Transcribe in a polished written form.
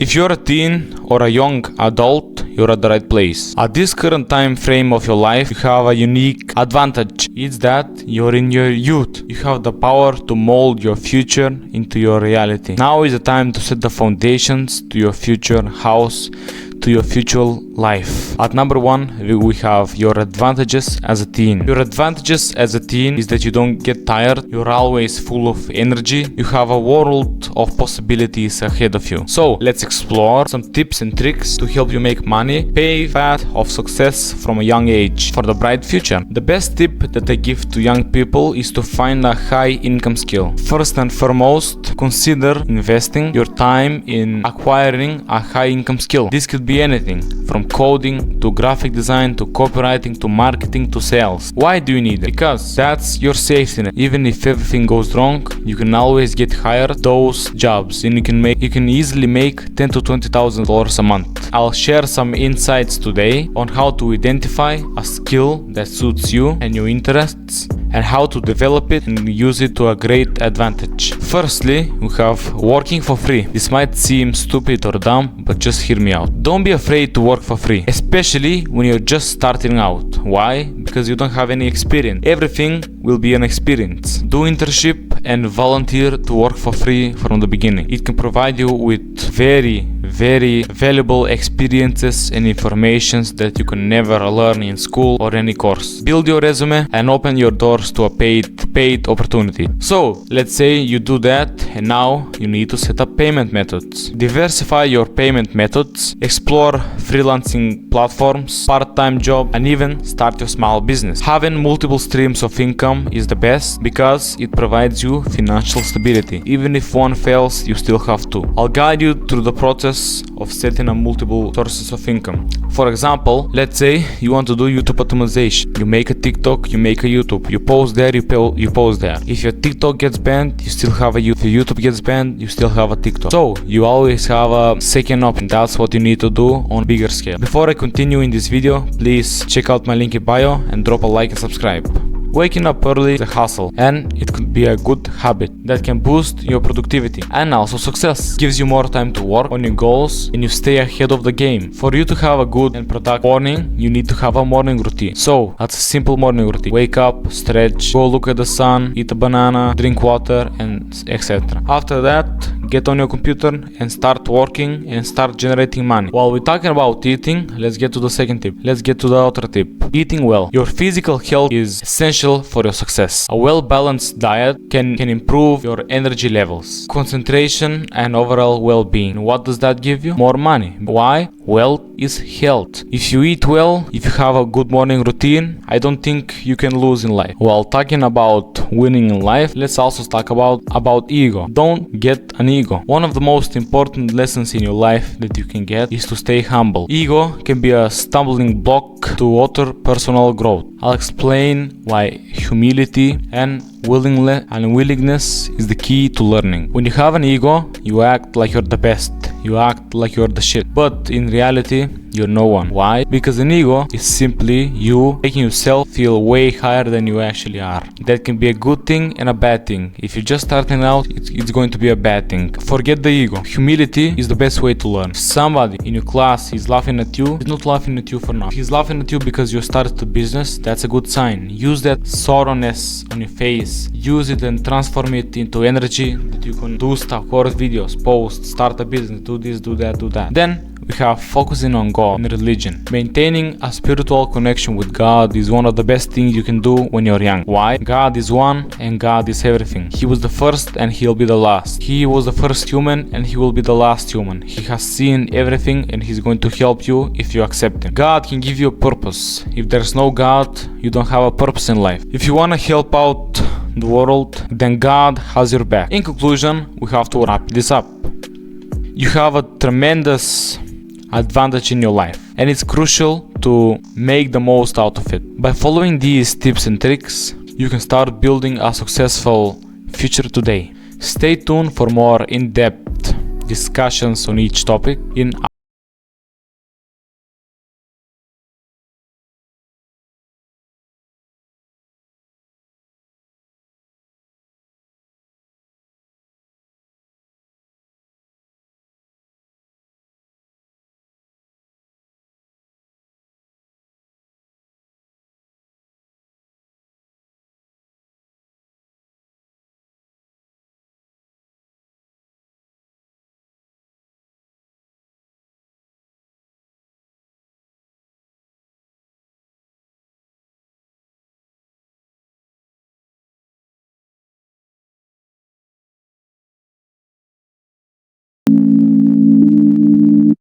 If you're a teen or a young adult, you're at the right place. At this current time frame of your life, you have a unique advantage. It's that you're in your youth. You have the power to mold your future into your reality. Now is the time to set the foundations to your future house, to your future life. At number 1, we have your advantages as a teen. Your advantages as a teen is that you don't get tired. You're always full of energy. You have a world of possibilities ahead of you. So let's explore some tips and tricks to help you make money, pave path of success from a young age for the bright future. The best tip that I give to young people is to find a high income skill. First and foremost, consider investing your time in acquiring a high income skill. This could be anything from coding to graphic design to copywriting to marketing to sales. Why do you need it? Because that's your safety net. Even if everything goes wrong, you can always get hired those jobs and you can easily make $10,000 to $20,000 a month. I'll share some insights today on how to identify a skill that suits you and your interests and how to develop it and use it to a great advantage. Firstly, we have working for free. This might seem stupid or dumb, but just hear me out. Don't be afraid to work for free, especially when you're just starting out. Why? Because you don't have any experience. Everything will be an experience. Do internship and volunteer to work for free from the beginning. It can provide you with very valuable experiences and informations that you can never learn in school or any course. Build your resume and open your doors to a paid opportunity. So let's say you do that and now you need to set up payment methods. Diversify your payment methods, explore freelancing platforms, part-time job, and even start your small business. Having multiple streams of income is the best because it provides you financial stability. Even if one fails, you still have two. I'll guide you through the process of setting up multiple sources of income. For example, let's say you want to do YouTube optimization. You make a TikTok, you make a YouTube. You post there, you post there. If your TikTok gets banned, you still have a YouTube. If your YouTube gets banned, you still have a TikTok. So you always have a second option. That's what you need to do on a bigger scale. Before I continue in this video, please check out my link in bio and drop a like and subscribe. Waking up early is a hustle, and it could be a good habit that can boost your productivity and also success. Gives you more time to work on your goals and you stay ahead of the game. For you to have a good and productive morning, you need to have a morning routine. So that's a simple morning routine. Wake up, stretch, go look at the sun, eat a banana, drink water, and etc. After that, get on your computer and start working and start generating money. While we're talking about eating, let's get to the second tip. Let's get to the other tip. Eating well. Your physical health is essential for your success. A well-balanced diet can improve your energy levels, concentration, and overall well-being. What does that give you? More money. Why? Wealth is health. If you eat well, if you have a good morning routine, I don't think you can lose in life. While talking about winning in life, let's also talk about ego. Don't get an ego. One of the most important lessons in your life that you can get is to stay humble. Ego can be a stumbling block to utter personal growth. I'll explain why humility and willingness is the key to learning. When you have an ego, you act like you're the best. You act like you're the shit. But in reality, you're no one. Why? Because an ego is simply you making yourself feel way higher than you actually are. That can be a good thing and a bad thing. If you're just starting out, it's going to be a bad thing. Forget the ego. Humility is the best way to learn. If somebody in your class is laughing at you, he's not laughing at you for now. If he's laughing at you because you started a business, that's a good sign. Use that sorrowness on your face. Use it and transform it into energy that you can do stuff, record videos, post, start a business, do this, do that, do that. Then we have focusing on God and religion. Maintaining a spiritual connection with God is one of the best things you can do when you're young. Why? God is one and God is everything. He was the first and He'll be the last. He was the first human and He will be the last human. He has seen everything and He's going to help you if you accept Him. God can give you a purpose. If there's no God, you don't have a purpose in life. If you want to help out the world, then God has your back. In conclusion, we have to wrap this up. You have a tremendous advantage in your life, and it's crucial to make the most out of it. By following these tips and tricks, you can start building a successful future today. Stay tuned for more in-depth discussions on each topic in